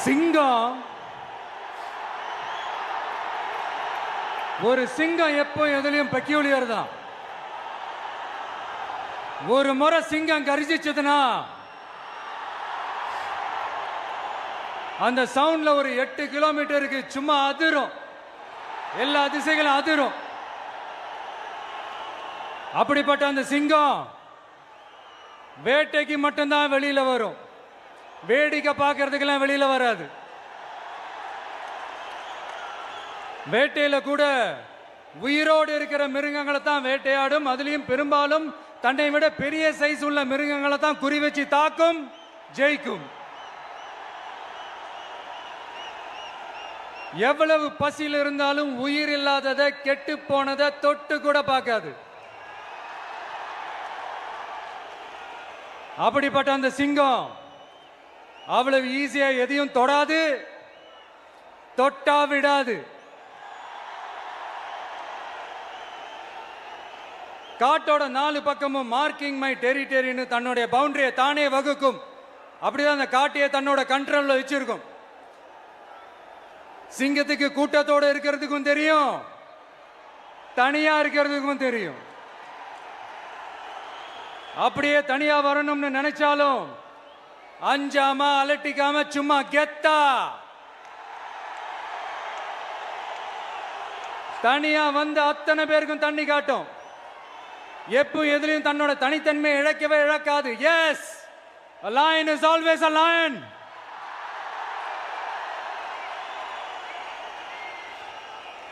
சிங்கம் ஒரு சிங்கம் எப்போ எதுலயும் பெக்யூலியர் தான். ஒரு முறை சிங்கம் கரிச்சிச்சதுன்னா அந்த சவுண்ட்ல ஒரு 8 கிலோமீட்டருக்கு சும்மா அதிரும், எல்லா திசைகளும் அதிரும். அப்படிப்பட்ட அந்த சிங்கம் வேட்டைக்கு மட்டும்தான் வெளியில வரும், வேடிக்கை பார்க்கறதுக்கெல்லாம் வெளியில வராது. வேட்டையில கூட உயிரோடு இருக்கிற மிருகங்களை தான் வேட்டையாடும். அதுலயும் பெரும்பாலும் தன்னை விட பெரிய சைஸ் உள்ள மிருகங்களை தான் குறி வச்சு தாக்கும், ஜெயிக்கும். எவ்வளவு பசியில் இருந்தாலும் உயிர் இல்லாததை, கெட்டு போனதை தொட்டு கூட பார்க்காது. அப்படிப்பட்ட அந்த சிங்கம் அவ்வளவு ஈஸியா எதையும் தொடாது, தொட்டா விடாது. காட்டோட 4 பக்கமும் மார்க்கிங் மை டெரிட்டரின்னு தன்னுடைய பவுண்டரியை தானே வகுக்கும். அப்படிதான் அந்த காட்டையை தன்னோட கண்ட்ரோல்ல வச்சிருக்கும். சிங்கத்துக்கு கூட்டத்தோட இருக்கிறதுக்கும் தெரியும், தனியா இருக்கிறதுக்கும் தெரியும். அப்படியே தனியா வரணும்னு நினைச்சாலும் அஞ்சாம அலட்டிக்காம சும்மா கெத்தா தனியா வந்து அத்தனை பேருக்கும் தண்ணி காட்டும். எப்போ எதிலையும் தன்னோட தனித்தன்மை இழக்கவே இழக்காது. Yes, a lion is always a lion.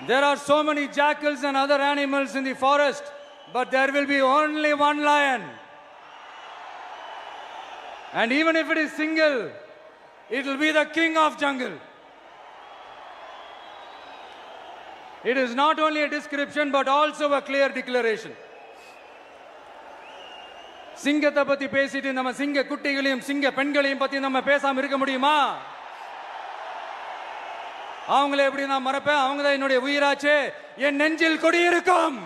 There are so many jackals and other animals in the forest, but there will be only one lion. And even if it is single, it will be the king of jungle. It is not only a description but also a clear declaration. சிங்கத்தை பத்தி பேசிட்டு நம்ம சிங்க குட்டிகளையும் சிங்க பெண்களையும் பத்தி நம்ம பேசாம இருக்க முடியுமா? அவங்கள எப்படி நான் மறப்பேன்? அவங்க தான் என்னுடைய உயிராச்சே, என் நெஞ்சில் குடியிருக்கும்.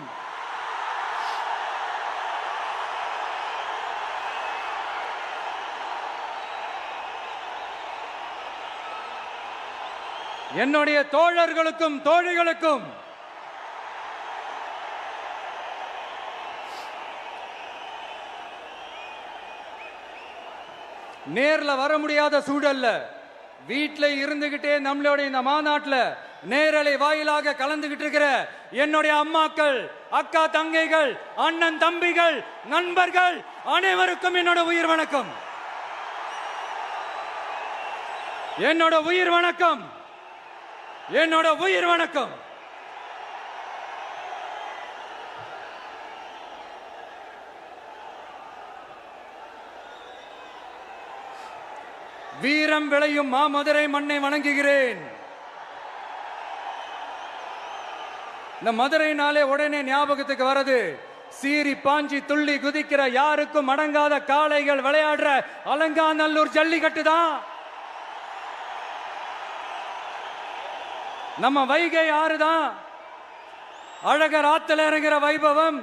என்னுடைய தோழர்களுக்கும் தோழிகளுக்கும் நேர்ல வர முடியாத சூழல்ல வீட்டில் இருந்துகிட்டே நம்மளோட இந்த மாநாட்டில் நேரலை வாயிலாக கலந்துகிட்டு இருக்கிற என்னுடைய அம்மாக்கள், அக்கா தங்கைகள், அண்ணன் தம்பிகள், நண்பர்கள் அனைவருக்கும் என்னோட உயிர் வணக்கம். என்னோட உயிர் வணக்கம், என்னோட உயிர் வணக்கம். வீரம் விளையும் மாமதுரை மண்ணை வணங்குகிறேன். இந்த மதுரைனாலே உடனே ஞாபகத்துக்கு வரது சீறி பாஞ்சி துள்ளி குதிக்கிற யாருக்கும் அடங்காத காளைகள் விளையாடுற அலங்காநல்லூர் ஜல்லிக்கட்டு தான். நம்ம வைகை ஆறுதான் அழகர் ஆத்துல இறங்குற வைபவம்.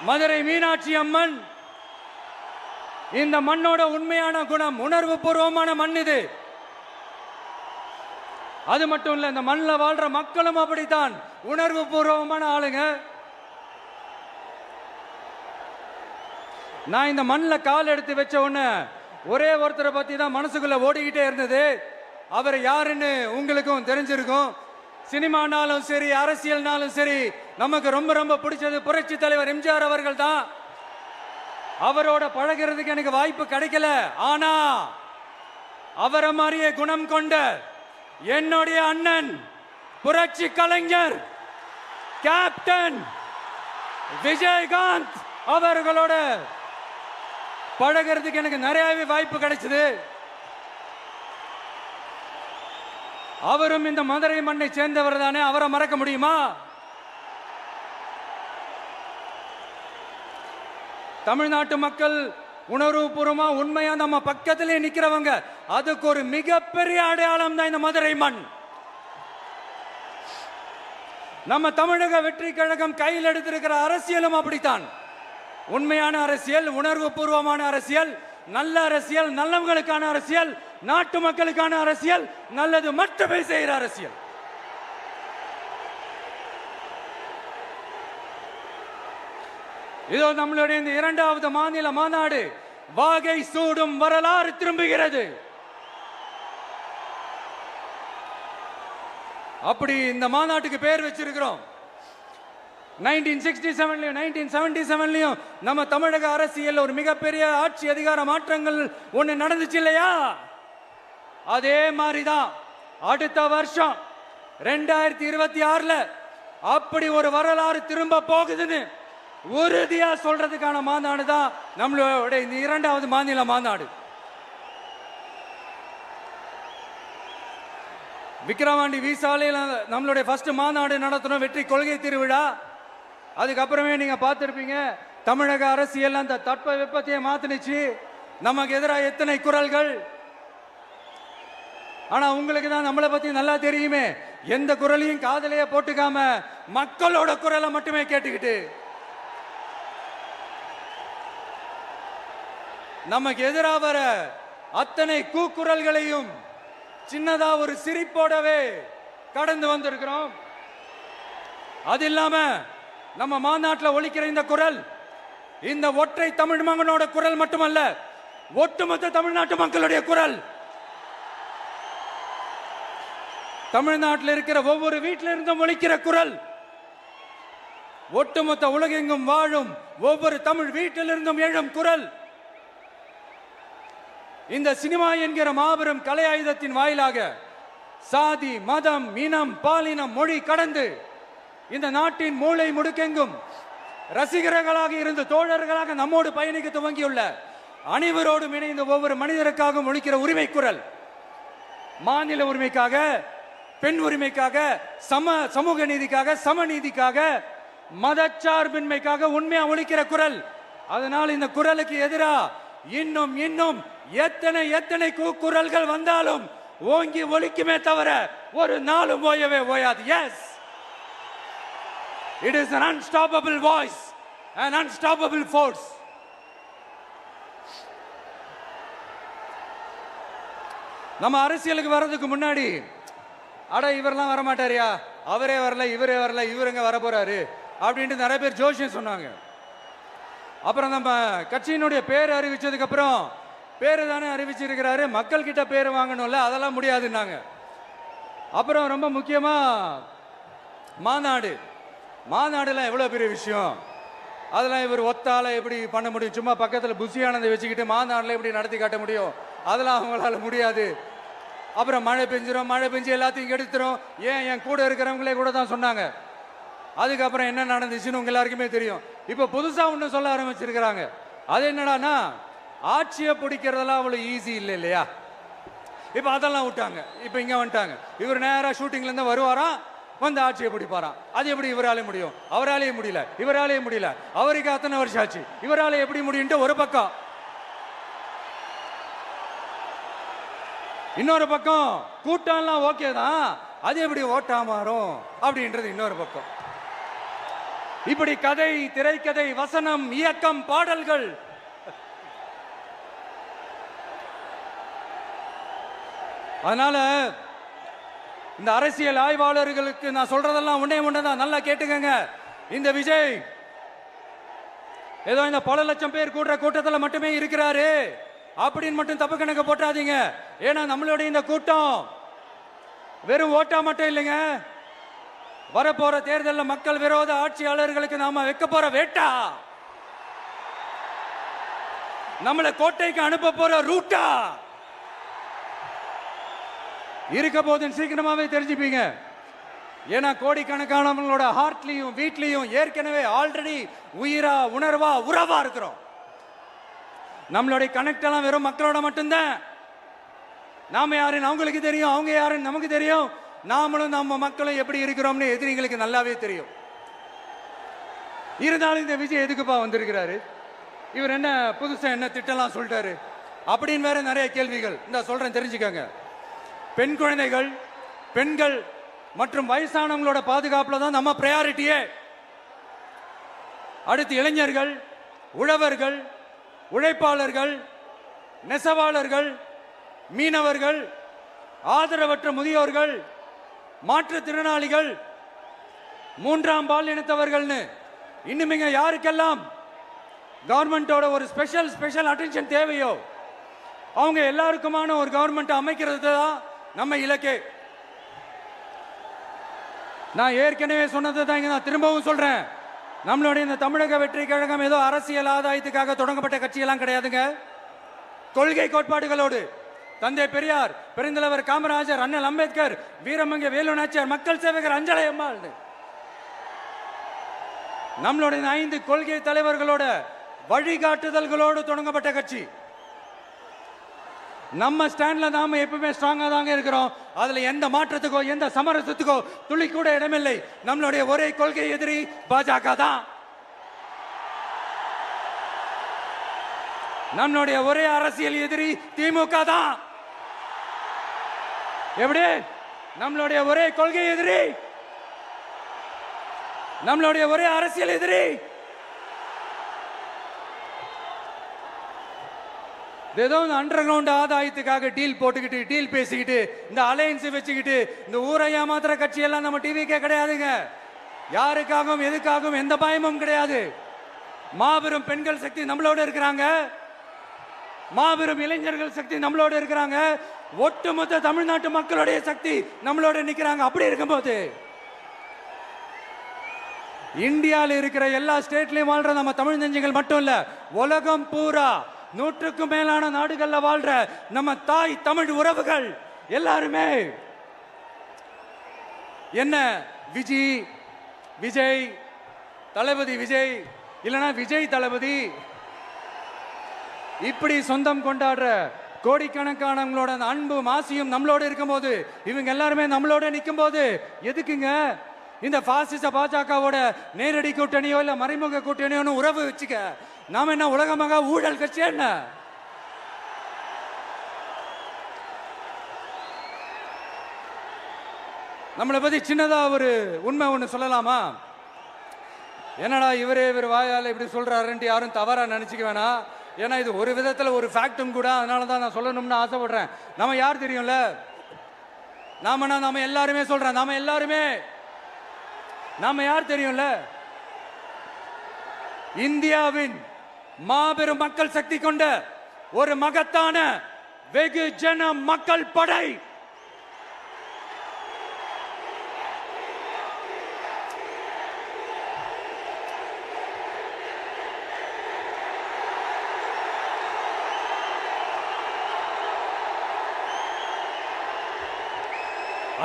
மதுரை மீனாட்சி அம்மன் இந்த மண்ணோட உண்மையான குணம், உணர்வு பூர்வமான மண் இது. அது மட்டும் இல்ல, இந்த மண்ணில் வாழ்ற மக்களும் அப்படித்தான் உணர்வு பூர்வமான ஆளுங்க. நான் இந்த மண்ணில் கால் எடுத்து வச்ச உடனே ஒரே ஒருத்தரை பத்தி தான் மனசுக்குள்ள ஓடிக்கிட்டே இருந்தது. அவர் யாருன்னு உங்களுக்கும் தெரிஞ்சிருக்கும். சினிமானாலும் சரி, அரசியல்னாலும் சரி, நமக்கு ரொம்ப ரொம்ப பிடிச்சது புரட்சி தலைவர் எம்ஜிஆர் அவர்கள் தான். அவரோட பழகிறதுக்கு எனக்கு வாய்ப்பு கிடைக்கல. ஆனா அவரை மாதிரியே குணம் கொண்ட என்னுடைய அண்ணன் புரட்சி கலைஞர் கேப்டன் விஜயகாந்த் அவர்களோட பழகிறதுக்கு எனக்கு நிறையவே வாய்ப்பு கிடைச்சது. அவரும் இந்த மதுரை மண்ணை சேர்ந்தவர் தானே, அவரை மறக்க முடியுமா? தமிழ்நாட்டு மக்கள் உணர்வுபூர்வமா உண்மையா நம்ம பக்கத்திலே நிக்கிறவங்க, அதுக்கு ஒரு மிகப்பெரிய அடையாளம் தான் இந்த மதுரை மண். நம்ம தமிழக வெற்றி கழகம் கையில் எடுத்திருக்கிற அரசியலும் அப்படித்தான். உண்மையான அரசியல், உணர்வு பூர்வமான அரசியல். நல்ல அரசியல், நல்லவங்களுக்கான அரசியல், நாட்டு மக்களுக்கான அரசியல், நல்லது மட்டுமே செய்கிற அரசியல். இதோ நம்மளுடைய இந்த இரண்டாவது மாநில மாநாடு வாகை சூடும் வரலாறு திரும்புகிறது. அப்படி இந்த மாநாட்டுக்கு பேர் வச்சிருக்கிறோம். 1967லயும் 1977லயும் நம்ம தமிழக அரசியல் ஒரு மிகப்பெரிய ஆட்சி அதிகார மாற்றங்கள் ஒண்ணு நடந்துச்சு இல்லையா? அதே மாதிரிதான் அடுத்த வருஷம் 2026ல அப்படி ஒரு வரலாறு திரும்ப போகுதுன்னு உறுதியா சொல்றதுக்கான மாநாடு தான் நம்மளோட இந்த இரண்டாவது மாநில மாநாடு. விக்கிரவாண்டி விசாலையில் நம்மளுடைய ஃபர்ஸ்ட் மாநாடு நடத்தணும், வெற்றி கொள்கை திருவிழா. அதுக்கப்புறமே நீங்க பார்த்திருப்பீங்க, தமிழக அரசியல் அந்த தட்ப வெப்பத்தையே மாத்தினுச்சு. நமக்கு எதிராக எத்தனை குரல்கள். ஆனா உங்களுக்கு தான் நம்மளை பத்தி நல்லா தெரியுமே, எந்த குரலையும் காதலையே போட்டுக்காம மக்களோட குரலை மட்டுமே கேட்டுக்கிட்டு நமக்கு எதிராக வர அத்தனை கூக்குரல்களையும் சின்னதா ஒரு சிரிப்போடவே கடந்து வந்திருக்கிறோம். அது இல்லாம நம்ம மாநாட்டில் ஒலிக்கிற இந்த குரல் இந்த ஒற்றை தமிழ் மகனோட குரல் மட்டுமல்ல, ஒட்டுமொத்த தமிழ்நாட்டு மக்களுடைய குரல். தமிழ்நாட்டில் இருக்கிற ஒவ்வொரு வீட்டில இருந்தும் ஒலிக்கிற குரல், ஒட்டுமொத்த உலகெங்கும் வாழும் ஒவ்வொரு தமிழ் வீட்டிலிருந்தும் எழும் குரல். இந்த சினிமா என்கிற மாபெரும் கலை ஆயுதத்தின் வாயிலாக சாதி, மதம், இனம், பாலினம், மொழி கடந்து இந்த நாட்டின் மூளை முடுக்கெங்கும் ரசிகர்களாக இருந்து தோழர்களாக நம்மோடு பயணிக்க துவங்கியுள்ள அனைவரோடும் இணைந்த ஒவ்வொரு மனிதருக்காகவும் ஒலிக்கிற உரிமை குரல். மாநில உரிமைக்காக, பெண் உரிமைக்காக, சமூக நீதிக்காக, சமநீதிக்காக, மதச்சார்பின்மைக்காக உண்மையா ஒலிக்கிற குரல். அதனால் இந்த குரலுக்கு எதிராக இன்னும் இன்னும் எத்தனை எத்தனை கூக்குரல்கள் வந்தாலும் ஓங்கி ஒலிக்குமே தவிர ஒரு நாளும் ஓயவே ஓயாது. Yes, it is an unstoppable voice, an unstoppable force. நம்ம அரசியலுக்கு வர்றதுக்கு முன்னாடி அட இவரெல்லாம் வர மாட்டாரியா, அவரே வரல, இவரே வரல, இவருங்க வர போறாரு அப்படின்ட்டு நிறைய பேர் ஜோஷியம் சொன்னாங்க. அப்புறம் நம்ம கட்சியினுடைய பேர் அறிவிச்சதுக்கு அப்புறம் பேரு தானே அறிவிச்சிருக்கிறாரு, மக்கள் கிட்ட பேர் வாங்கணும்ல, அதெல்லாம் முடியாதுன்னாங்க. அப்புறம் ரொம்ப முக்கியமா மாநாடுலாம் எவ்வளவு பெரிய விஷயம், அதெல்லாம் இவர் ஒத்தால எப்படி பண்ண முடியும், சும்மா பக்கத்தில் புஷியானதை வச்சுக்கிட்டு மாநாடுல எப்படி நடத்தி காட்ட முடியும், அதெல்லாம் அவங்களால முடியாது. அப்புறம் மழை பெஞ்சு எல்லாத்தையும் எடுத்துரும். ஏன் என் கூட இருக்கிறவங்களே கூட தான் சொன்னாங்க. அதுக்கப்புறம் என்ன நடந்துச்சுன்னு உங்க எல்லாருக்குமே தெரியும். இப்ப புதுசா ஒண்ணு சொல்ல ஆரம்பிச்சிருக்கிறாங்க. அது என்னடானா, ஆட்சியை பிடிக்கிறதெல்லாம் அவ்வளவு ஈஸி இல்லை இல்லையா. இப்ப அதெல்லாம் விட்டாங்க, இப்ப இங்க வந்துட்டாங்க. இவர் நேரா ஷூட்டிங்ல இருந்து வருவாராம், வந்து ஆட்சியை பிடிப்பாராம். அது எப்படி இவராலே முடியும், அவராலேயே முடியல, இவராலேயே முடியல, அவருக்கு அத்தனை வருஷம் ஆச்சு, இவராலே எப்படி முடியும் ஒரு பக்கம். இன்னொரு பக்கம் கூட்டம்லாம் ஓகே தான், அது எப்படி ஓட்டா மாறும் அப்படின்றது இன்னொரு பக்கம். இப்படி கதை, திரைக்கதை, வசனம், இயக்கம், பாடல்கள், அதனால இந்த அரசியல் ஆய்வாளர்களுக்கு நான் சொல்றதெல்லாம் ஒன்னேதான், நல்லா கேட்டுக்கங்க. இந்த விஜய் ஏதோ இந்த பல லட்சம் பேர் கூடுற கூட்டத்தில் மட்டுமே இருக்கிறாரு அப்படின்னு மட்டும் தப்பு கணக்கு போட்டாதீங்க. ஏன்னா நம்மளுடைய இந்த கூட்டம் வெறும் ஓட்டா மட்டும் இல்லைங்க, வரப்போற தேர்தலில் மக்கள் விரோத ஆட்சியாளர்களுக்கு நாம வைக்க போற வேட்டா, நம்மளை கோட்டைக்கு அனுப்ப போற ரூட்டா இருக்க போதுன்னு சீக்கிரமாவே தெரிஞ்சுப்பீங்க. ஏன்னா கோடிக்கணக்கானவங்களோட ஹார்ட்லயும் வீட்லயும் ஏற்கனவே ஆல்ரெடி உயிரா, உணர்வா, உறவா இருக்கிறோம். நம்மளுடைய கனெக்ட் எல்லாம் வெறும் மக்களோட மட்டும்தான். நாம யாருன்னு அவங்களுக்கு தெரியும், அவங்க யாருன்னு நமக்கு தெரியும். நாமளும் நம்ம மக்களும் எப்படி இருக்கிறோம்னு எதிரிங்களுக்கு நல்லாவே தெரியும். இருந்தாலும் இந்த விஜய் எதுக்குப்பா வந்திருக்கிறாரு, இவர் என்ன புதுசா என்ன திட்டம்லாம் சொல்லிட்டாரு அப்படின்னு வேற நிறைய கேள்விகள். இந்த சொல்றேன் தெரிஞ்சுக்கங்க. பெண் குழந்தைகள், பெண்கள் மற்றும் வயசானவங்களோட பாதுகாப்புல தான் நம்ம பிரையாரிட்டியே. அடுத்து இளைஞர்கள், உழவர்கள், உழைப்பாளர்கள், நெசவாளர்கள், மீனவர்கள், ஆதரவற்ற முதியோர்கள், மாற்றுத்திறனாளிகள், மூன்றாம் பாலினத்தவர்கள்னு இன்னும் யாருக்கெல்லாம் கவர்மெண்டோட ஒரு ஸ்பெஷல் அட்டென்ஷன் தேவையோ அவங்க எல்லாருக்குமான ஒரு கவர்மெண்ட் அமைக்கிறது தான் நம்ம இலக்கே. நான் ஏற்கனவே சொன்னதை தான் இங்க நான் திரும்பவும் சொல்றேன். நம்மளுடைய இந்த தமிழக வெற்றி கழகம் ஏதோ அரசியல் ஆதாயத்துக்காக தொடங்கப்பட்ட கட்சியெல்லாம் கிடையாதுங்க. கொள்கை கோட்பாடுகளோடு தந்தை பெரியார், பெருந்தலைவர் காமராஜர், அண்ணல் அம்பேத்கர், வீரமங்க வேலு நாச்சியார், மக்கள் சேவகர் அஞ்சலை அம்மாள், நம்மளுடைய 5 கொள்கை தலைவர்களோட வழிகாட்டுதல்களோடு தொடங்கப்பட்ட கட்சி. நம்ம ஸ்டாண்ட்ல நாம எப்பவுமே ஸ்ட்ராங்கா தாங்க இருக்கிறோம். அதுல எந்த மாற்றத்துக்கோ எந்த சமரசத்துக்கோ துளி கூட இடமில்லை. நம்மளுடைய ஒரே கொள்கை எதிரி பாஜக தான். நம்மளுடைய ஒரே அரசியல் எதிரி திமுக தான். எப்படி? நம்மளுடைய ஒரே கொள்கை எதிரி, நம்மளுடைய ஒரே அரசியல் எதிரி ஏதோ அண்டர் கிரவுண்ட் ஆதாயத்துக்காக டீல் போட்டுக்கிட்டு டீல் பேசிக்கிட்டு இந்த அலையன்ஸ் வச்சுக்கிட்டு இந்த ஊரை ஏமாத்துற கட்சி எல்லாம் நம்ம டிவிக்கே கிடையாதுங்க. யாருக்காகவும் எதுக்காகவும் எந்த பயமும் கிடையாது. மாபெரும் பெண்கள் சக்தி நம்மளோட இருக்கிறாங்க, மாபெரும் இளைஞர்கள் சக்தி நம்மளோட இருக்கிறாங்க, ஒட்டுமொத்த தமிழ்நாட்டு மக்களுடைய சக்தி நம்மளோட நிக்கிறாங்க. அப்படி இருக்கும்போது இந்தியாவில் இருக்கிற எல்லா ஸ்டேட்லயும் வாழ்ற நம்ம தமிழ் நெஞ்சங்கள் மட்டும் இல்ல, உலகம் பூரா 100க்கும் மேலான நாடுகள்ல வாழ்ற நம்ம தாய் தமிழ் உறவுகள் எல்லாருமே என்ன விஜய் தளபதி விஜய் இல்லனா விஜய் தளபதி இப்படி சொந்தம் கொண்டாடுற கோடிக்கணக்கானவங்களோட அன்பு மாசியும் நம்மளோட இருக்கும்போது, இவங்க எல்லாருமே நம்மளோட நிற்கும் போது எதுக்குங்க இந்த பாசிச பாஜகவோட நேரடி கூட்டணியோ இல்ல மறைமுக கூட்டணியோ உறவு வச்சுக்க? நாம என்ன உலகமாக ஊழல் கட்சி என்ன? நம்மளை பத்தி சின்னதா ஒரு உண்மை ஒண்ணு சொல்லலாமா? என்னடா இவர் வாயால இப்படி சொல்றாருன்ட்டு யாரும் தவறா நினைச்சுக்க வேணாம். ஏன்னா இது ஒரு விதத்துல ஒரு ஃபேக்டும் கூட. அதனாலதான் நான் சொல்லணும்னு ஆசைப்படுறேன். நம்ம யார் தெரியும்ல? நாம எல்லாருமே சொல்றேன். நாம யார் தெரியும்ல? இந்தியாவின் மாபெரும் மக்கள் சக்தி கொண்ட ஒரு மகத்தான வெகுஜன மக்கள் படை.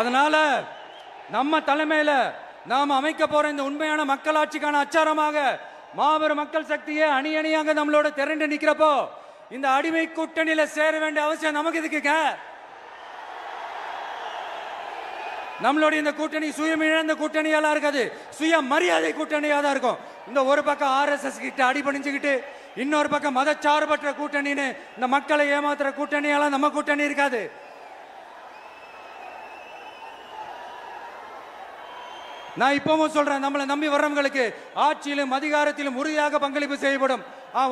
அதனால நம்ம தலைமையில நாம் அமைக்க போற இந்த உண்மையான மக்களாட்சிக்கான அச்சாரமாக மாபெரும் மக்கள் சக்தியை அணி அணியாக நம்மளோட திரண்டு நிக்கிறப்போ இந்த அடிமை கூட்டணியில சேர வேண்டிய அவசியம் நமக்கு இருக்குங்க. நம்மளுடைய இந்த கூட்டணி சுயமிழந்த கூட்டணியெல்லாம் இருக்காது, சுய மரியாதை கூட்டணியா தான் இருக்கும். இந்த ஒரு பக்கம் RSS கிட்ட அடிபணிஞ்சுக்கிட்டு, இன்னொரு பக்கம் மதச்சார்பற்ற கூட்டணின்னு இந்த மக்களை ஏமாத்துற கூட்டணியெல்லாம் நம்ம கூட்டணி இருக்காது. நான் இப்பவும் சொல்றேன், நம்மளை நம்பி வர்றவங்களுக்கு ஆட்சியிலும் அதிகாரத்திலும் உறுதியாக பங்களிப்பு செய்யப்படும்.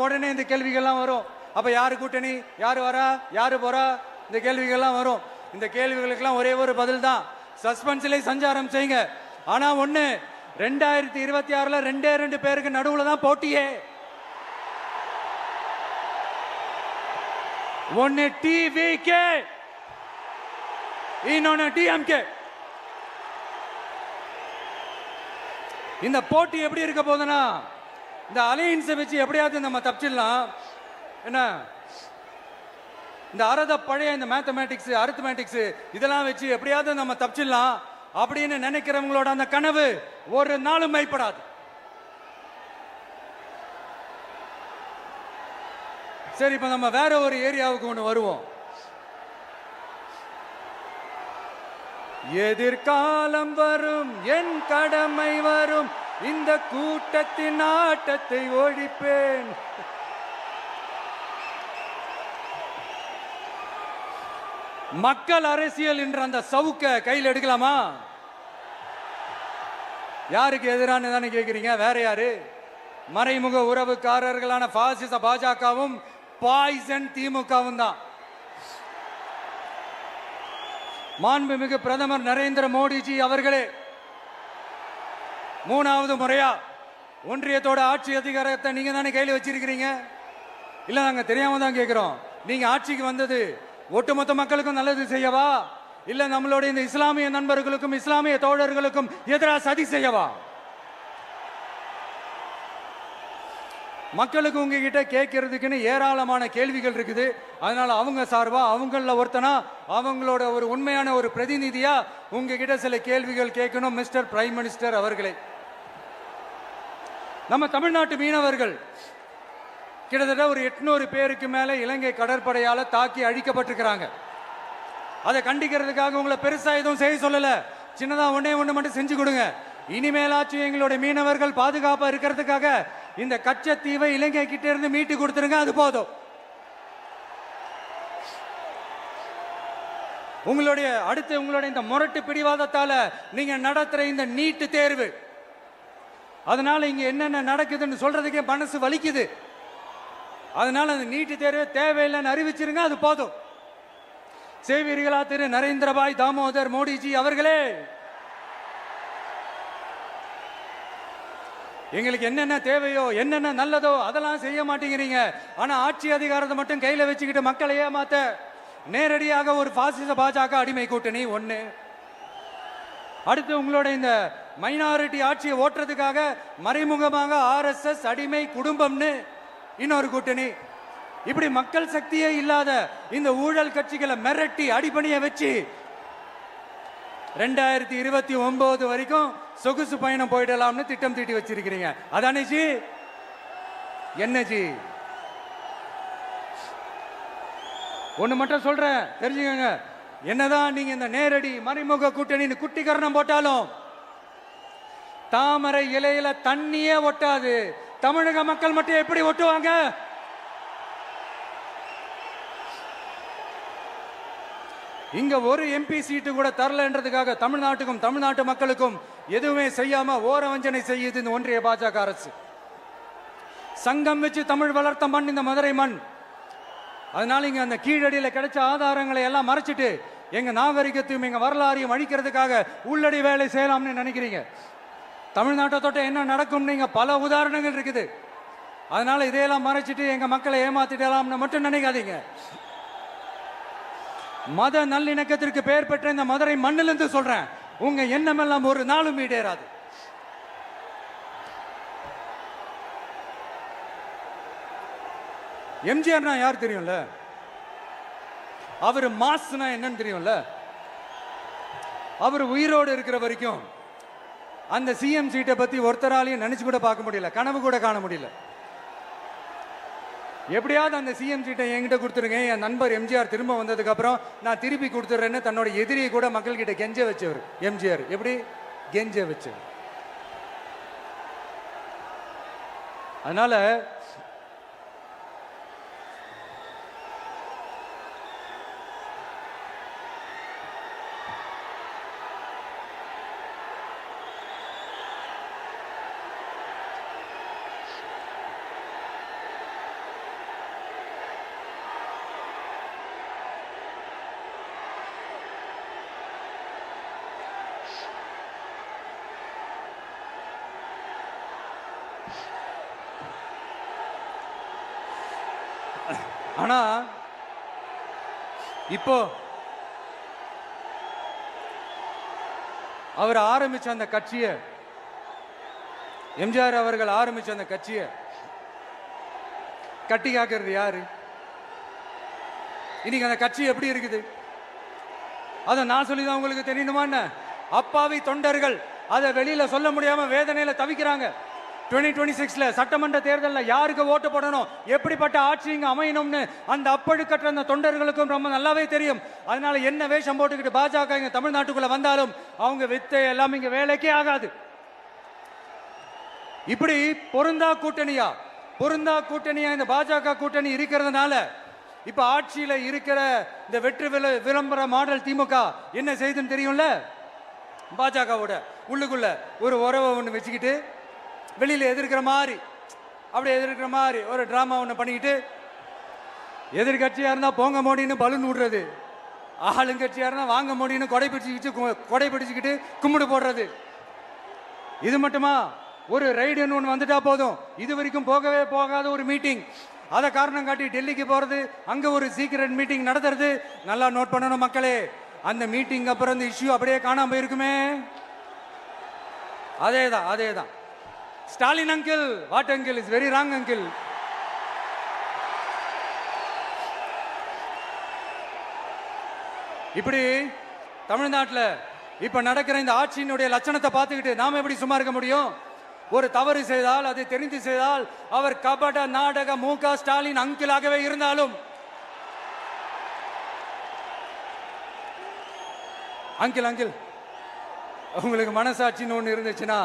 உடனே இந்த கேள்விகள்லாம் வரும். அப்ப யாரு கூட்டணி, யாரு வரா, யாரு போறா, இந்த கேள்விகள்லாம் வரும். இந்த கேள்விகளுக்கெல்லாம் ஒரே ஒரு பதில் தான், சஸ்பென்ஸ்ல சஞ்சாரம் செய்யுங்க. ஆனா ஒண்ணு, 2026ல 2 பேருக்கு நடுவுல தான் போட்டியே. ஒன்னு டிவிகே, இன்னொன்னு டிஎம்கே. இந்த போட்டி எப்படி இருக்க போதுன்னா, இந்த அலையன்ஸை வச்சு எப்படியாவது நம்ம தப்பிச்சிடலாம். என்ன இந்த பழைய இந்த மேத்தமேட்டிக்ஸ், அரித்மேட்டிக்ஸ் இதெல்லாம் வச்சு எப்படியாவது நம்ம தப்பிச்சிடலாம் அப்படின்னு நினைக்கிறவங்களோட அந்த கனவு ஒரு நாளும் மைப்படாது. சரி, இப்ப நம்ம வேற ஒரு ஏரியாவுக்கு ஒன்று வருவோம். எதிர்காலம் வரும், என் கடமை வரும், இந்த கூட்டத்தின் ஆட்டத்தை ஒழிப்பேன். மக்கள் அரசியல் என்ற அந்த சவுக்க கையில் எடுக்கலாமா? யாருக்கு எதிரான தானே கேட்கிறீங்க? வேற யாரு? மறைமுக உறவுக்காரர்களான பாசிச பாஜகவும் பாய்சன் திமுகவும் தான். மாண்புமிகு பிரதமர் நரேந்திர மோடிஜி அவர்களே, 3வது முறையா ஒன்றியத்தோட ஆட்சி அதிகாரத்தை நீங்க தானே கையில் வச்சிருக்கிறீங்க. இல்ல, நாங்க தெரியாம தான் கேட்கிறோம். நீங்க ஆட்சிக்கு வந்தது ஒட்டுமொத்த மக்களுக்கும் நல்லது செய்யவா, இல்ல நம்மளுடைய இந்த இஸ்லாமிய நண்பர்களுக்கும் இஸ்லாமிய தோழர்களுக்கும் எதிராக சதி செய்யவா? மக்களுக்கு உங்ககிட்ட கேட்கறதுக்குன்னு ஏராளமான கேள்விகள் இருக்குது. அதனால அவங்க சார்பா, அவங்கள ஒருத்தனா, அவங்களோட ஒரு உண்மையான ஒரு பிரதிநிதியா உங்ககிட்ட சில கேள்விகள் கேட்கணும். மிஸ்டர் பிரைம் மினிஸ்டர் அவர்களே, நம்ம தமிழ்நாட்டு மீனவர்கள் கிட்டத்தட்ட ஒரு 800 பேருக்கு மேல இலங்கை கடற்படையால தாக்கி அழிக்கப்பட்டிருக்கிறாங்க. அதை கண்டிக்கிறதுக்காக உங்களை பெருசா எதுவும் செய்ய சொல்லல, சின்னதா ஒண்ணே ஒண்ணு மட்டும் செஞ்சு கொடுங்க. இனிமேலாச்சும் எங்களுடைய மீனவர்கள் பாதுகாப்பா இருக்கிறதுக்காக இந்த கச்சத்தீவை இலங்கை கிட்ட இருந்து மீட்டு கொடுத்துருங்க, அது போதும். உங்களுடைய இந்த முரட்டு பிடிவாதத்தால நீங்க நடத்துற இந்த நீட்டு தேர்வு, அதனால இங்க என்னென்ன நடக்குதுன்னு சொல்றதுக்கே மனசு வலிக்குது. அதனால அந்த நீட்டு தேர்வு தேவையில்லைன்னு அறிவிச்சிருங்க, அது போதும். செய்வீர்களா திரு நரேந்திரபாய் தாமோதர் மோடிஜி அவர்களே? எங்களுக்கு என்னென்ன தேவையோ, என்னென்ன நல்லதோ அதெல்லாம் செய்ய மாட்டேங்கிறீங்க. ஆனா ஆட்சி அதிகாரத்தை மட்டும் கையில வச்சுக்கிட்டு மக்களை ஏமாத்த நேரடியாக ஒரு பாசிச பாஜக அடிமை கூட்டணி ஒண்ணு. அடுத்து உங்களோட இந்த மைனாரிட்டி ஆட்சியை ஓட்டுறதுக்காக மறைமுகமாக RSS அடிமை குடும்பம்னு இன்னொரு கூட்டணி. இப்படி மக்கள் சக்தியே இல்லாத இந்த ஊழல் கட்சிகளை மிரட்டி அடிபணிய வச்சு 2029 வரைக்கும் சொகுசு பயணம் போயிடலாம்னு திட்டம் தீட்டி வச்சிருக்கிறீங்க. அதானே ஜி? என்ன ஜி? ஒண்ணு மட்டும் சொல்றேன், தெரிஞ்சுக்கங்க. என்னதான் நீங்க இந்த நேரடி மறைமுக கூட்டணின்னு குட்டிகரணம் போட்டாலும் தாமரை இலையில தண்ணியே ஒட்டாது. தமிழக மக்கள் மட்டும் எப்படி ஒட்டுவாங்க? இங்க ஒரு MP சீட்டு கூட தரலன்றதுக்காக தமிழ்நாட்டுக்கும் தமிழ்நாட்டு மக்களுக்கும் எதுவுமே செய்யாம ஓரவஞ்சனை செய்யுது இந்த ஒன்றிய பாஜக அரசு. சங்கம் வச்சு தமிழ் வளர்த்த மண் இந்த மதுரை மண். அதனால இங்க அந்த கீழடியில கிடைச்ச ஆதாரங்களை எல்லாம் மறைச்சிட்டு எங்க நாகரிகத்தையும் எங்க வரலாறையும் அழிக்கிறதுக்காக உள்ளடி வேலை செய்யலாம்னு நினைக்கிறீங்க. தமிழ்நாட்டை தொட்ட என்ன நடக்கும் நீங்க பல உதாரணங்கள் இருக்குது. அதனால இதையெல்லாம் மறைச்சிட்டு எங்க மக்களை ஏமாத்திடலாம்னு மட்டும் நினைக்காதீங்க. மத நல்லிணக்கத்திற்கு பெயர் பெற்ற இந்த மதுரை மண்ணிலிருந்து சொல்றேன், உங்க எண்ணமெல்லாம் ஒரு நாளும் ஈடேறாது. எம்ஜிஆர்னா யார் தெரியும்ல? அவர் மாஸ்னா என்னன்னு தெரியும்ல? அவர் உயிரோடு இருக்கிற வரைக்கும் அந்த CM சீட்டை பத்தி ஒருத்தராலையும் நினைச்சு கூட பார்க்க முடியல, கனவு கூட காண முடியல. எப்படியாவது அந்த CM சீட்டை என்கிட்ட கொடுத்துருங்க, என் நண்பர் எம்ஜிஆர் திரும்ப வந்ததுக்கு அப்புறம் நான் திருப்பி கொடுத்துறேன்னு தன்னோட எதிரியை கூட மக்கள் கிட்ட கெஞ்ச வச்சவர் எம்ஜிஆர். எப்படி கெஞ்ச வச்சவர்? அதனால ஆனா இப்போ அவர் ஆரம்பிச்ச அந்த கட்சியை, எம்ஜிஆர் அவர்கள் ஆரம்பிச்ச அந்த கட்சியை கட்டி காக்கிறது யாரு? இன்னைக்கு அந்த கட்சி எப்படி இருக்குது? அதை நான் சொல்லிதான் உங்களுக்கு தெரியணுமா? அப்பாவி தொண்டர்கள் அதை வெளியில சொல்ல முடியாம வேதனையில தவிக்கிறாங்க. 2026 சட்டமன்ற தேர்தலில் யாருக்கு ஓட்டு போடணும், எப்படிப்பட்ட ஆட்சி இங்க அமையணும்னு அந்த அப்பழுக்கற்ற அந்த தொண்டர்களுக்கும் ரொம்ப நல்லாவே தெரியும். அதனால என்ன வேஷம் போட்டுக்கிட்டு பாஜக இங்க தமிழ்நாட்டுக்குள்ள வந்தாலும் அவங்க வித்தை எல்லாம் இங்க வேலைக்கே ஆகாது. இப்படி பொருந்தா கூட்டணியா இந்த பாஜக கூட்டணி இருக்கிறதுனால இப்ப ஆட்சியில இருக்கிற இந்த வெற்றி விளம்பர மாடல் திமுக என்ன செய்துன்னு தெரியும்ல? பாஜகவோட உள்ளுக்குள்ள ஒரு உறவை ஒன்று வச்சுக்கிட்டு வெளியில எதிர்க்கிற மாதிரி, அப்படி எதிர்க்கிற மாதிரி ஒரு டிராமா ஒன்று பண்ணிக்கிட்டு எதிர்கட்சியா இருந்தா போங்க மோடின்னு பலூன் விடுறது, ஆளுங்கட்சியா இருந்தா வாங்க மோடின்னு கொடை பிடிச்சுக்கிட்டு கும்பிடு போடுறது. இது மட்டுமா? ஒரு ரைடுன்னு ஒன்று வந்துட்டா போதும், இது வரைக்கும் போகவே போகாத ஒரு மீட்டிங், அதை காரணம் காட்டி டெல்லிக்கு போறது, அங்க ஒரு சீக்ரெட் மீட்டிங் நடத்துறது. நல்லா நோட் பண்ணணும் மக்களே, அந்த மீட்டிங் அப்புறம் இந்த இஷ்யூ அப்படியே காணாம போயிருக்குமே. அதேதான் Stalin uncle, what uncle is very wrong uncle. இப்படி தமிழ்நாட்டில் இப்ப நடக்கிற இந்த ஆட்சியினுடைய லட்சணத்தை பார்த்துக்கிட்டு நாம எப்படி சும்மா இருக்க முடியும்? ஒரு தவறு செய்தால், அதை தெரிந்து செய்தால், அவர் கபட நாடக மு.க. ஸ்டாலின் அங்கிளாகவே இருந்தாலும், அங்கிள் உங்களுக்கு மனசாட்சின்னு ஒன்று இருந்துச்சுன்னா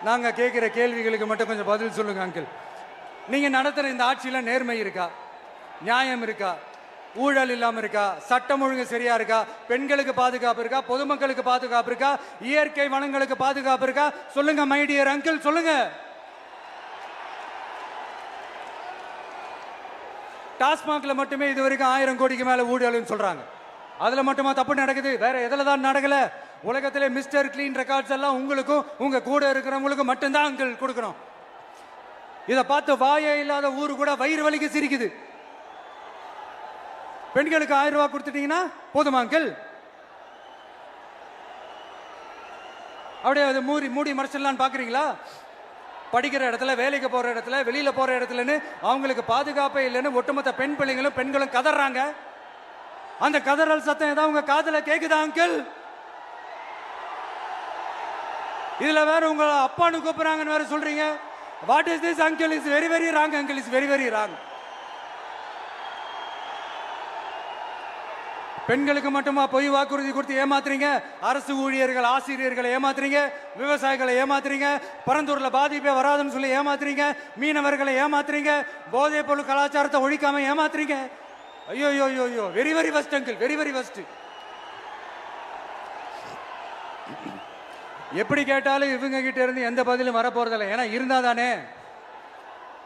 நாங்க கேட்கிற கேள்விகளுக்கு மட்டும் கொஞ்சம் பதில் சொல்லுங்க அங்கிள். நீங்க நடத்துற இந்த ஆட்சியில நேர்மை இருக்கா? நியாயம் இருக்கா? ஊழல் இல்லாம இருக்கா? சட்டம் ஒழுங்கு சரியா இருக்கா? பெண்களுக்கு பாதுகாப்பு இருக்கா? பொதுமக்களுக்கு பாதுகாப்பு இருக்கா? இயற்கை வளங்களுக்கு பாதுகாப்பு இருக்கா? சொல்லுங்க மை டியர் அங்கிள், சொல்லுங்க. டாஸ்மாக்ல மட்டுமே இது வரைக்கும் 1000 கோடிக்கு மேல ஊழல்னு சொல்றாங்க. அதுல மட்டுமா தப்பு நடக்குது? வேற எதுல தான் நடக்கல? உலகத்திலே மிஸ்டர் கிளீன் ரெக்கார்ட்ஸ் எல்லாம் உங்களுக்கும் உங்க கூட இருக்கிறவங்களுக்கும் மட்டும்தான் அங்கிள் கொடுக்கணும். இதை பார்த்து வாயே இல்லாத ஊரு கூட வயிறு வலிக்கு சிரிக்குது. பெண்களுக்கு 1000 ரூபாய் கொடுத்துட்டீங்கன்னா போதுமா அங்கிள்? அப்படியே அது மூடி மறைச்சிடலான்னு பாக்குறீங்களா? படிக்கிற இடத்துல, வேலைக்கு போற இடத்துல, வெளியில போற இடத்துலன்னு அவங்களுக்கு பாதுகாப்பே இல்லைன்னு ஒட்டுமொத்த பெண்களும் கதறாங்க. அந்த கதறல் சத்தம் ஏதாவது உங்க காதுல கேக்குதா அங்கிள்? இதுல வேற உங்க அப்பான்னு கூப்பிடுறாங்கன்னு வேற சொல்றீங்க. What is this uncle? Is very very wrong uncle, is very very wrong. பெண்களுக்கு மட்டுமா பொய் வாக்குறுதி கொடுத்து ஏமாத்துறீங்க? அரசு ஊழியர்கள், ஆசிரியர்களை ஏமாத்துறீங்க, விவசாயிகளை ஏமாத்துறீங்க, பரந்தூர்ல பாதிப்பே வராதுன்னு சொல்லி ஏமாத்துறீங்க, மீனவர்களை ஏமாத்துறீங்க, போதைப் பொருள் கலாச்சாரத்தை ஒழிக்காம ஏமாத்துறீங்க. ஐயோ ஐயோ ஐயோ, very very first uncle, very very first. எப்படி கேட்டாலும் இவங்க கிட்ட இருந்து எந்த பதிலும் வரப்போறதில்லை. ஏன்னா இருந்தா தானே.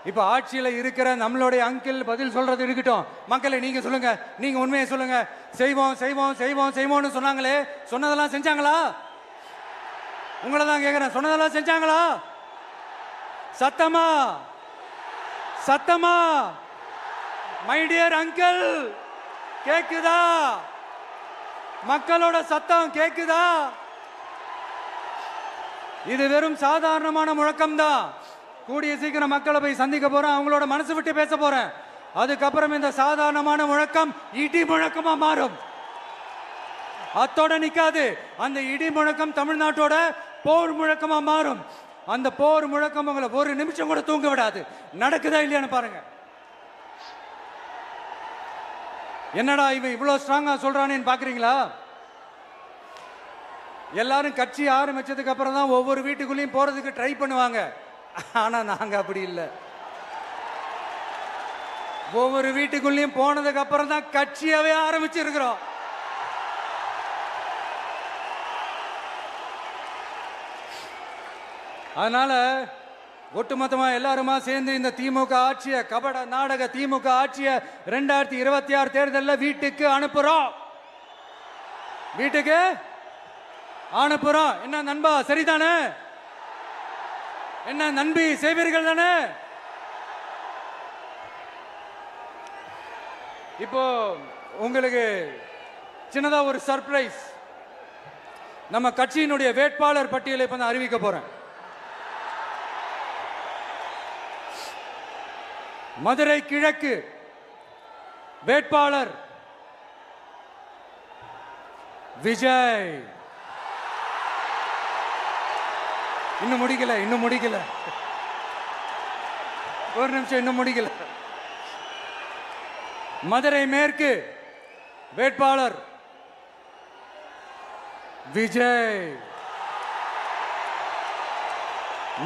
இப்ப ஆட்சியில இருக்கிற நம்மளுடைய அங்கிள் பதில் சொல்றது இருக்கட்டும். மக்களை நீங்க சொல்லுங்க, நீங்க உண்மையை சொல்லுங்க. செய்வோம் செய்வோம் செய்வோம் செய்வோம்னு சொன்னாங்களே, சொன்னதெல்லாம் செஞ்சாங்களா? உங்களை தான் கேட்கிறேன், சொன்னதெல்லாம் செஞ்சாங்களா? சத்தமா சத்தமா மை டியர் அங்கிள், கேக்குதா? மக்களோட சத்தம் கேக்குதா? இது வெறும் சாதாரணமான முழக்கம் தான். கூடிய சீக்கிரம் மக்களை போய் சந்திக்க போறேன், அவங்களோட மனசு விட்டு பேச போறேன். அதுக்கப்புறம் இந்த சாதாரணமான முழக்கம் இடி முழக்கமா மாறும். அத்தோட நிக்காது. அந்த இடி முழக்கம் தமிழ்நாட்டோட போர் முழக்கமா மாறும். அந்த போர் முழக்கம் உங்களை ஒரு நிமிஷம் கூட தூங்க விடாது. நடக்குதா இல்லையான்னு பாருங்க. என்னடா இவன் இவ்வளவு ஸ்ட்ராங்கா சொல்றானேன்னு பாக்குறீங்களா? எல்லாரும் கட்சி ஆரம்பிச்சதுக்கு அப்புறம் தான் ஒவ்வொரு வீட்டுக்குள்ளேயும் போறதுக்கு ட்ரை பண்ணுவாங்க. ஆனா நாங்க அப்படி இல்லை. ஒவ்வொரு வீட்டுக்குள்ளேயும் போனதுக்கு அப்புறம் தான் கட்சியாவே ஆரம்பிச்சிருக்கிறோம். அதனால ஒட்டுமொத்தமா எல்லாருமா சேர்ந்து இந்த திமுக ஆட்சியை, கபட நாடக திமுக ஆட்சியை 2026 தேர்தலில் வீட்டுக்கு அனுப்புறோம். வீட்டுக்கு அனுப்புறோம். என்ன நண்பா, சரிதானே? என்ன நண்பி, செய்வீர்கள் தானே? இப்போ உங்களுக்கு சின்னதா ஒரு சர்ப்ரைஸ். நம்ம கட்சியினுடைய வேட்பாளர் பட்டியலை இப்ப நான் அறிவிக்க போறேன். மதுரை கிழக்கு வேட்பாளர் விஜய். இன்னும் முடிக்கல. ஒரு நிமிஷம், இன்னும் முடிக்கல. மதுரை மேற்கு வேட்பாளர் விஜய்.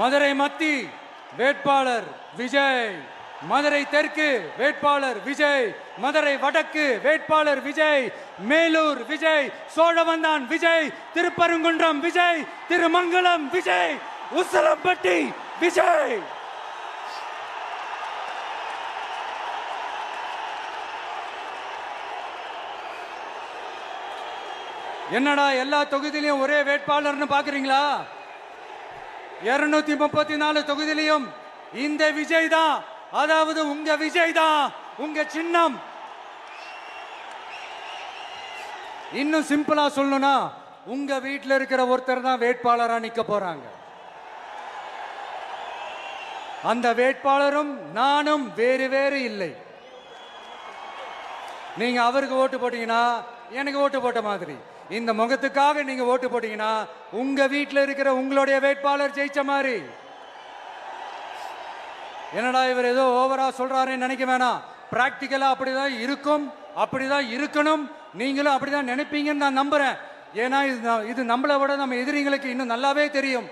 மதுரை மத்தி வேட்பாளர் விஜய். மதுரை தெற்கு வேட்பாளர் விஜய். மதுரை வடக்கு வேட்பாளர் விஜய். மேலூர் விஜய். சோழவந்தான் விஜய். திருப்பரங்குன்றம் விஜய். திருமங்கலம் விஜய். உசலம்பட்டி விஜய். என்னடா எல்லா தொகுதியிலையும் ஒரே வேட்பாளர்னு பாக்குறீங்களா? 234 தொகுதியிலையும் இந்த விஜய் தான், அதாவது உங்க விஜய் தான் உங்க சின்னம். இன்னும் சிம்பிளா சொல்லணும்னா உங்க வீட்டில் இருக்கிற ஒருத்தர் தான் வேட்பாளரா நிக்க போறாங்க. அந்த வேட்பாளரும் நானும் வேறு வேறு இல்லை. நீங்க அவருக்கு ஓட்டு போட்டீங்கன்னா எனக்கு ஓட்டு போட்ட மாதிரி, இந்த முகத்துக்காக நீங்க ஓட்டு போட்டீங்கன்னா உங்க வீட்டில் இருக்கிற உங்களுடைய வேட்பாளர் ஜெயிச்ச மாதிரி. என்னடா இவர் ஏதோ ஓவரா சொல்றாருன்னு நினைக்க வேணாம். பிராக்டிக்கலா அப்படிதான் இருக்கும், அப்படிதான் இருக்கணும். நீங்களும் அப்படிதான் நினைப்பீங்கன்னு நான் நம்புறேன். ஏன்னா இது நம்மளை விட நம்ம எதிரிங்களுக்கு இன்னும் நல்லாவே தெரியும்.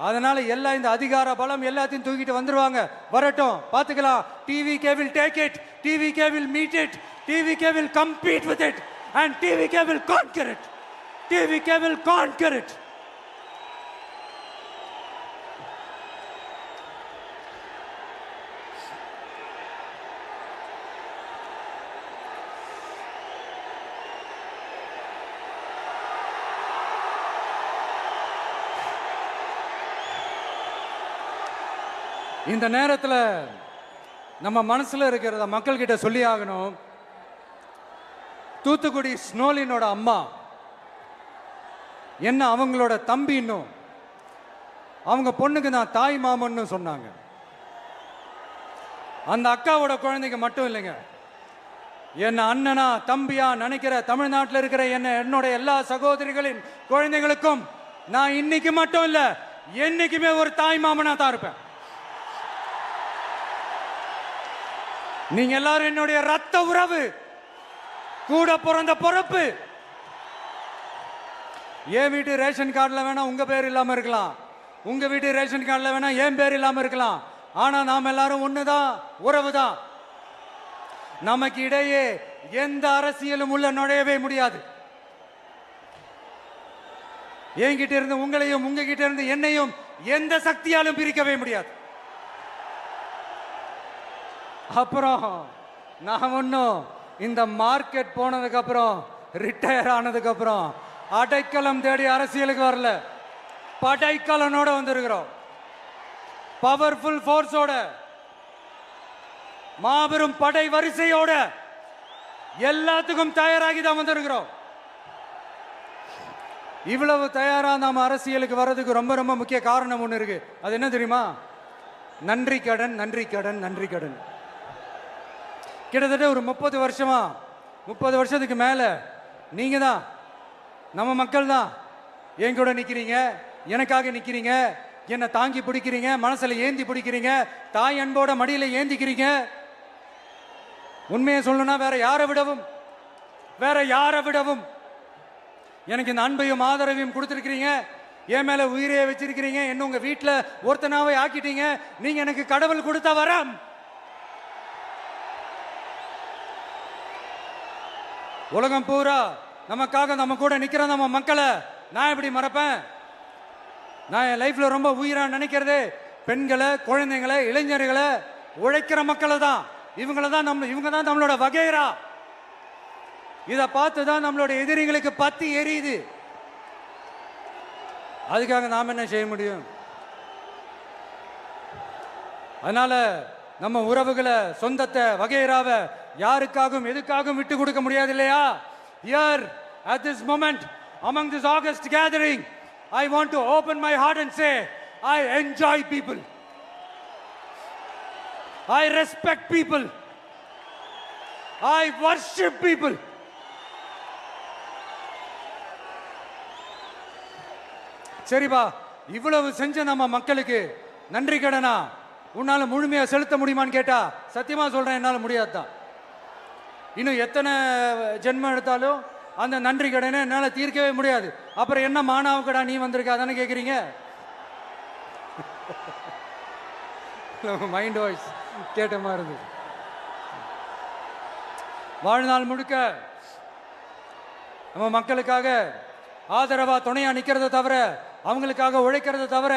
அதனால எல்லா இந்த அதிகார பலம் எல்லாத்தையும் தூக்கிட்டு வந்துருவாங்க. வரட்டும், பாத்துக்கலாம். TVK will take it, TVK will meet it, TVK will compete with it and TVK will conquer it, TVK will conquer it. இந்த நேரத்தில் நம்ம மனசுல இருக்கிறத மக்கள் கிட்ட சொல்லி ஆகணும். தூத்துக்குடி ஸ்னோலினோட அம்மா என்ன அவங்களோட தம்பி, இன்னும் அவங்க பொண்ணுக்கு நான் தாய் மாமன்னு சொன்னாங்க. அந்த அக்காவோட குழந்தைக்கு மட்டும் இல்லைங்க, என்ன அண்ணனா தம்பியா நினைக்கிற தமிழ்நாட்டில் இருக்கிற என்னோட எல்லா சகோதரிகளின் குழந்தைகளுக்கும் நான் இன்னைக்கு மட்டும் இல்ல, என்னைக்குமே ஒரு தாய் மாமனா தான் இருப்பேன். நீங்க எல்லாரும் என்னுடைய ரத்த உறவு, கூட பிறந்த பொறுப்பு. என் வீட்டு ரேஷன் கார்டுல வேணா உங்க பேர் இல்லாம இருக்கலாம், உங்க வீட்டு ரேஷன் கார்டுல வேணா என் பேர் இல்லாம இருக்கலாம். ஆனா நாம் எல்லாரும் ஒண்ணுதான், உறவு தான். நமக்கு இடையே எந்த அரசியலும் உள்ள நுழையவே முடியாது. என்கிட்ட இருந்து உங்களையும் உங்ககிட்ட இருந்து என்னையும் எந்த சக்தியாலும் பிரிக்கவே முடியாது. அப்புறம் நான் ஒன்றும் இந்த மார்க்கெட் போனதுக்கு அப்புறம், ரிட்டையர் ஆனதுக்கு அப்புறம் அடைக்கலம் தேடி அரசியலுக்கு வரல, படைக்கலனோட வந்திருக்கிறோம். பவர்ஃபுல் ஃபோர்ஸோட, மாபெரும் படை வரிசையோட, எல்லாத்துக்கும் தயாராகி தான் வந்திருக்கிறோம். இவ்வளவு தயாரா நாம அரசியலுக்கு வர்றதுக்கு ரொம்ப ரொம்ப முக்கிய காரணம் ஒன்று இருக்கு. அது என்ன தெரியுமா? நன்றி கடன், நன்றி கடன், நன்றி கடன். கிட்டத்தட்ட ஒரு 30 வருஷமா, 30 வருஷத்துக்கு மேல நீங்க தான், நம்ம மக்கள் தான் என் கூட நிக்கிறீங்க, எனக்காக நிக்கிறீங்க, என்னை தாங்கி பிடிக்கிறீங்க, மனசுல ஏந்தி பிடிக்கிறீங்க, தாய் அன்போட மடியில ஏந்திக்கிறீங்க. உண்மையை சொல்லணும்னா வேற யாரை விடவும் எனக்கு இந்த அன்பையும் ஆதரவையும் கொடுத்துருக்கிறீங்க. என் மேல உயிரையே வச்சிருக்கிறீங்க. என்ன உங்க வீட்டுல ஒருத்தனாவே ஆக்கிட்டீங்க. நீங்க எனக்கு கடவுள் கொடுத்த வரம். உலகம் பூரா நமக்காக நம்ம கூட நிக்கிற நம்ம மக்களை நான் எப்படி மறப்பேன்? நான் என் லைஃப்ல ரொம்ப உயிரா நினைக்கிறது பெண்களை, குழந்தைங்களை, இளைஞர்களை, உழைக்கிற மக்களை தான். இவங்க தான் நம்மளோட வகைரா. இதை பார்த்து தான் நம்மளோட எதிரிகளுக்கு பத்தி எரியுது. அதுக்காக நாம என்ன செய்ய முடியும்? அதனால நம்ம உறவுகளை, சொந்தத்தை, வகைராவை யாருக்காகவும் எதுக்காகவும் விட்டு கொடுக்க முடியாது இல்லையா? Here at this moment among this August gathering, I want to open my heart and say I enjoy people, I respect people, I worship people. சரிப்பா, இவ்வளவு செஞ்ச நம்ம மக்களுக்கு நன்றி கடனா உன்னால முழுமையா செலுத்த முடியுமான்னு கேட்டா சத்தியமா சொல்றேன், என்னால முடியாதுதான். இன்னும் எத்தனை ஜென்மம் எடுத்தாலும் அந்த நன்றி கடனை என்னால தீர்க்கவே முடியாது. அப்புறம் என்ன மானாவுக்கடா நீ வந்திருக்க அதானே கேக்குறீங்க? மைண்ட் வாய்ஸ் கேட்ட மாதிரி இருக்கு. வாழ்நாள் முழுக்க நம்ம மக்களுக்காக ஆதரவா துணையா நிக்கிறத தவிர, அவங்களுக்காக உழைக்கிறத தவிர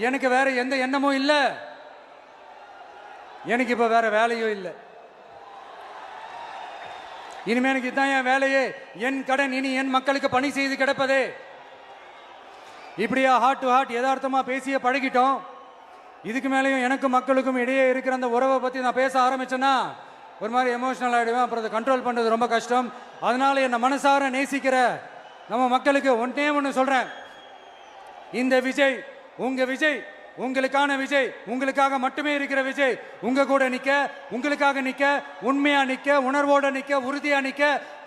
எனக்கு வேற எந்த எண்ணமும் இல்லை. எனக்கு இப்ப வேற வேலையும் இல்லை. இனிமே எனக்கு இதுதான் என் வேலையே, என் கடன் இனி என் மக்களுக்கு பணி செய்து கிடப்பதே. இப்படியா ஹார்ட் டு ஹார்ட் யதார்த்தமா பேசிய பழகிட்டோம். இதுக்கு மேலேயும் எனக்கும் மக்களுக்கும் இடையே இருக்கிற அந்த உறவை பத்தி நான் பேச ஆரம்பிச்சேன்னா ஒரு மாதிரி எமோஷனல் ஆகிடுவேன். அப்புறம் அதை கண்ட்ரோல் பண்ணுறது ரொம்ப கஷ்டம். அதனால என்னை மனசார நேசிக்கிற நம்ம மக்களுக்கு ஒன்றே ஒன்று சொல்கிறேன். இந்த விஜய் உங்க விஜய், உங்களுக்கான விஜய், உங்களுக்காக மட்டுமே இருக்கிற விஜய். உங்க கூட நிற்க, உங்களுக்காக நிற்க, உண்மையா நிற்க, உணர்வோட நிற்க, உறுதியா நிற்க,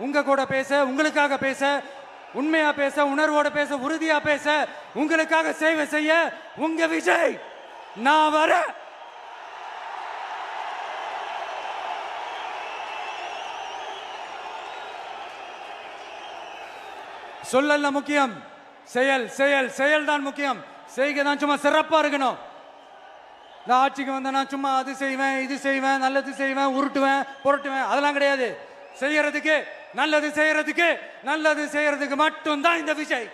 உங்க கூட பேச, உங்களுக்காக பேச, உண்மையா பேச, உணர்வோட பேச, உறுதியா பேச, உங்களுக்காக சேவை செய்ய உங்க விஜய் நான் வர. சொல்லல முக்கியம், செயல் செயல் செயல் தான் முக்கியம். செய்க தான் சும்மா சிறப்பா இருக்கணும். இந்த ஆட்சிக்கு வந்தேன்னா சும்மா அது செய்வேன், இது செய்வேன், நல்லது செய்வேன், உருட்டுவேன், புரட்டுவேன், அதெல்லாம் கிடையாது. செய்யறதுக்கு நல்லது, செய்யறதுக்கு நல்லது செய்யறதுக்கு மட்டும்தான் இந்த விஜய்.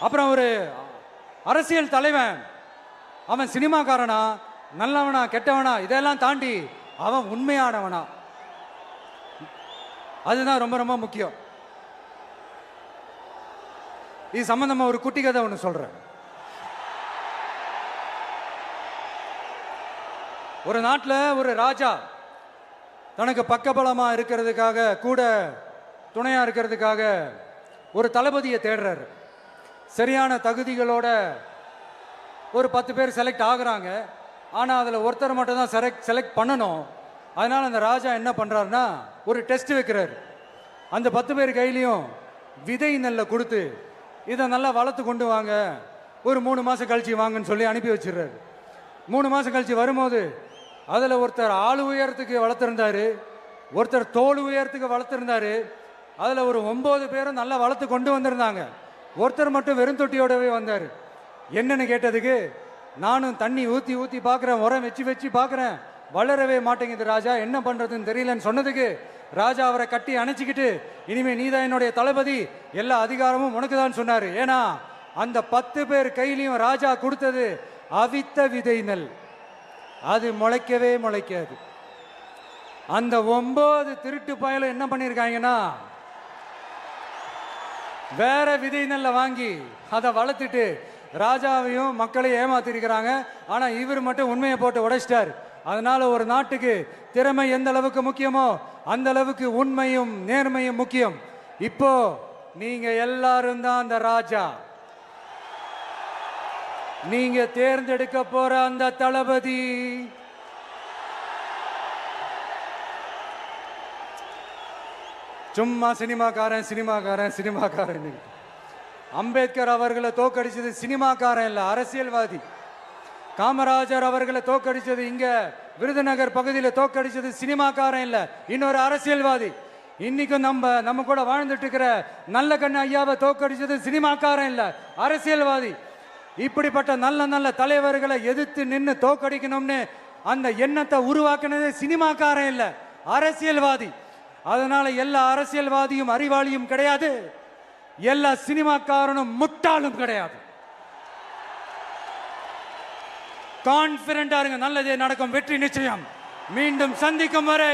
அப்புறம் ஒரு அரசியல் தலைவன் அவன் சினிமாக்காரனா, நல்லவனா, கெட்டவனா, இதெல்லாம் தாண்டி அவன் உண்மையானவனா, அதுதான் ரொம்ப ரொம்ப முக்கியம். இது சம்பந்தமா ஒரு குட்டி கதை ஒன்று சொல்றேன். ஒரு நாட்டில் ஒரு ராஜா தனக்கு பக்கபலமா இருக்கிறதுக்காக, கூட துணையா இருக்கிறதுக்காக ஒரு தளபதியை தேடுறாரு. சரியான தகுதிகளோட ஒரு 10 பேர் செலக்ட் ஆகுறாங்க. ஆனால் அதில் ஒருத்தர் மட்டும் தான் செலக்ட் பண்ணணும். அதனால் அந்த ராஜா என்ன பண்ணுறாருன்னா ஒரு டெஸ்ட் வைக்கிறார். அந்த 10 பேர் கையிலையும் விதை நெல்லை கொடுத்து இதை நல்லா வளர்த்து கொண்டு வாங்க, ஒரு 3 மாதம் கழிச்சு வாங்கன்னு சொல்லி அனுப்பி வச்சிடுறாரு. 3 மாதம் கழிச்சு வரும்போது அதில் ஒருத்தர் ஆள் உயரத்துக்கு வளர்த்துருந்தாரு, ஒருத்தர் தோல் உயரத்துக்கு வளர்த்துருந்தாரு. அதில் ஒரு 9 பேரும் நல்லா வளர்த்து கொண்டு வந்திருந்தாங்க. ஒருத்தர் மட்டும் வெறும் தொட்டியோடவே வந்தார். என்னன்னு கேட்டதுக்கு, நானும் தண்ணி ஊற்றி ஊற்றி பார்க்குறேன், உரம் வச்சு வச்சு பார்க்குறேன், வளரவே மாட்டேங்குது ராஜா, என்ன பண்ணுறதுன்னு தெரியலன்னு சொன்னதுக்கு ராஜா அவரை கட்டி அணைச்சிக்கிட்டு, இனிமே நீதான் என்னுடைய தளபதி, எல்லா அதிகாரமும் உனக்கு தான் சொன்னார். ஏன்னா அந்த 10 பேர் கையிலையும் ராஜா கொடுத்தது அவித்த விதை நெல், அது முளைக்கவே முளைக்காது. அந்த 9 திருட்டு பயலும் என்ன பண்ணியிருக்காங்கன்னா வேற விதை நெல்லை வாங்கி அதை வளர்த்துட்டு ராஜாவையும் மக்களையும் ஏமாத்திருக்கிறாங்க. ஆனா இவர் மட்டும் உண்மையை போட்டு உடைச்சிட்டார். அதனால ஒரு நாட்டுக்கு திறமை எந்த அளவுக்கு முக்கியமோ அந்த அளவுக்கு உண்மையும் நேர்மையும் முக்கியம். இப்போ நீங்க எல்லாரும் தான் அந்த ராஜா. நீங்க தேர்ந்தெடுக்க போற அந்த தளபதி சும்மா சினிமாக்காரன் சினிமாக்காரன் சினிமாக்காரன். அம்பேத்கர் அவர்களை தோக்கடிச்சது சினிமாக்காரன் இல்ல, அரசியல்வாதி. காமராஜர் அவர்களை தோக்கடிச்சது, இங்க விருதுநகர் பகுதியில் தோக்கடிச்சது சினிமாக்காரன் இல்ல, இன்னொரு அரசியல்வாதி. இன்னைக்கும் நம்ம கூட வாழ்ந்துட்டு இருக்கிற நல்ல கண்ணு ஐயாவை தோக்கடிச்சது சினிமாக்காரன் இல்ல, அரசியல்வாதி. இப்படிப்பட்ட நல்ல நல்ல தலைவர்களை எதிர்த்து நின்று தோக்கடிக்கணும்னு அந்த எண்ணத்தை உருவாக்குனது சினிமாக்காரன் இல்ல, அரசியல்வாதி. அதனால எல்லா அரசியல்வாதியும் அறிவாளியும் கிடையாது, எல்லா சினிமாக்காரனும் முட்டாளும் கிடையாது. கான்பிடண்டா இருங்க, நல்லதே நடக்கும், வெற்றி நிச்சயம். மீண்டும் சந்திக்கும் வரை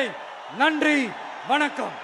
நன்றி, வணக்கம்.